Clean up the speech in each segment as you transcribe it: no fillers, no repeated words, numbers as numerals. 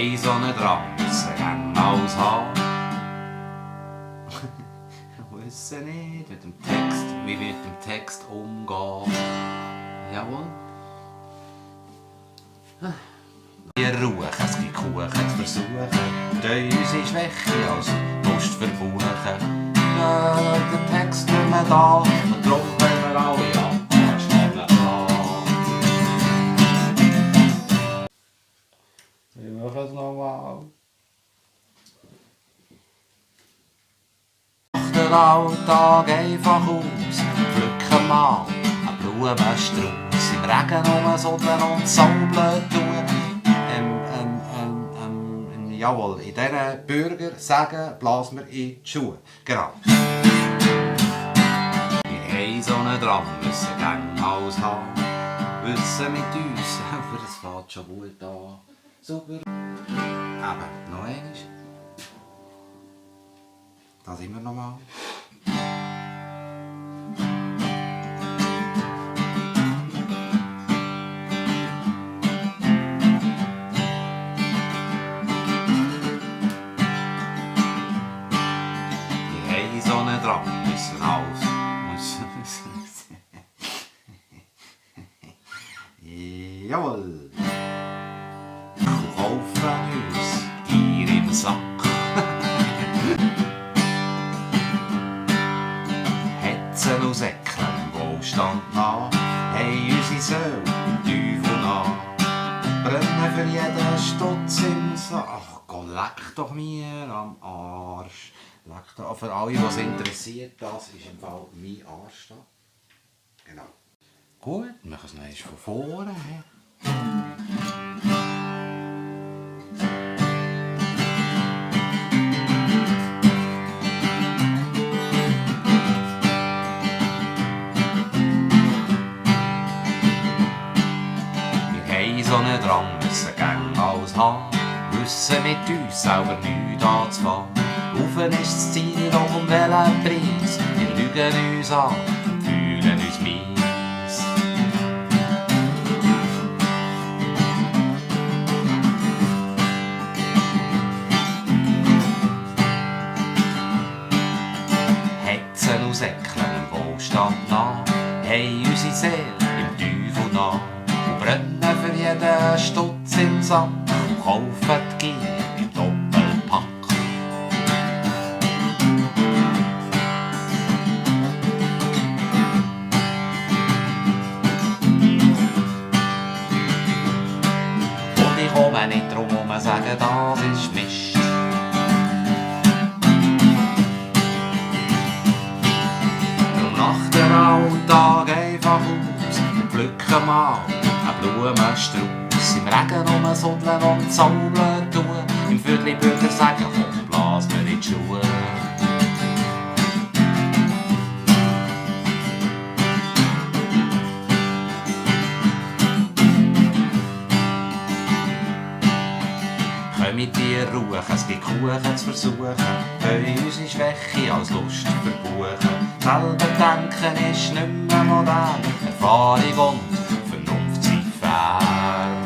haben so einen Drang, müssen gern alles haben. Wir wissen nicht mit dem Text, wie mit dem Text umgehen. Jawohl. Wir ruhen, es gibt Kuchen zu versuchen, durch unsere Schwäche als Lust verbuchen. Der Text nicht mehr da, und darum können wir alle anstellen haben. Wir machen es nochmal. Mach den Alltag einfach aus, pflücken mal einen Blumenstrauß, im Regen rumsuddeln und saublöd tun. Jawohl, in diesen Bürger sagen, blasen wir in die Schuhe. Genau. Wir haben so einen Drang, müssen gerne alles haben. Wissen mit uns selber, es fängt schon gut an. Super. Eben, noch einmal. Da sind wir nochmal. Dran müssen alles. Jawohl. Kaufen uns Tier im Sack. Hetzen und Säckchen im Wohlstand nach, haben unsere Seele dem Teufel nach. Brennen für jeden Stutz im Sack. Ach Gott, leck doch mir am Arsch. Für alle, die es interessiert, das ist im Fall mein Arsch da. Genau. Gut, wir machen es noch einmal von vorne. Wir haben so einen Drang, müssen gerne alles haben, wissen mit uns selber nichts anzufangen. Rauf ist das Ziel, doch um welchen Preis? Wir lügen uns an und fühlen uns mies. Hetzen und Säckchen im Wohlstand nach, haben unsere Seele im Teufel nach. Und brennen für jeden Stutz im Sack und kaufen die Gier im Doppelpack. Komme nicht drum und sagen, das ist Mist. Drum nach der Alltag einfach aus und pflücken mal einen Blumenstrauß. Im Regen rumsuddeln und zaubeln tun. Im Viertelbürger sagen, komm, blas mir in die Schuhe. Mit dir ruhen, es gibt Kuchen zu versuchen, können unsere Schwäche als Lust verbuchen. Selber denken ist nicht mehr modern, Erfahrung und Vernunft sind fern.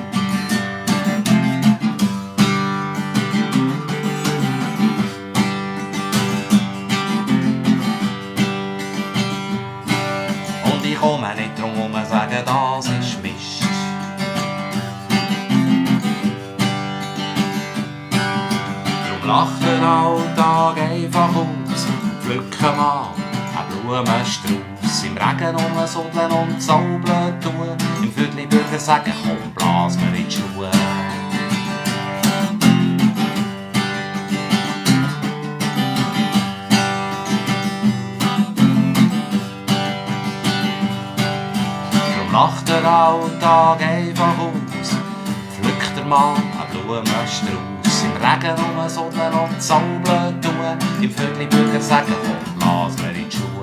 Und ich komme nicht drum um und sage, das ist Mist. Lach den Alltag einfach aus und pflücken mal einen Blumenstrauß. Im Regen rumsuddeln und zaubeln tun. Im Viertelbürger sagen, komm, blas mir in die Schuhe. Drum lacht der Alltag einfach aus, pflückt er mal einen Blumenstrauß. Im Regen rumsuddeln und zaubeln tun. Im Viertelbürger sagen, komm, blas mir in die Schuhe.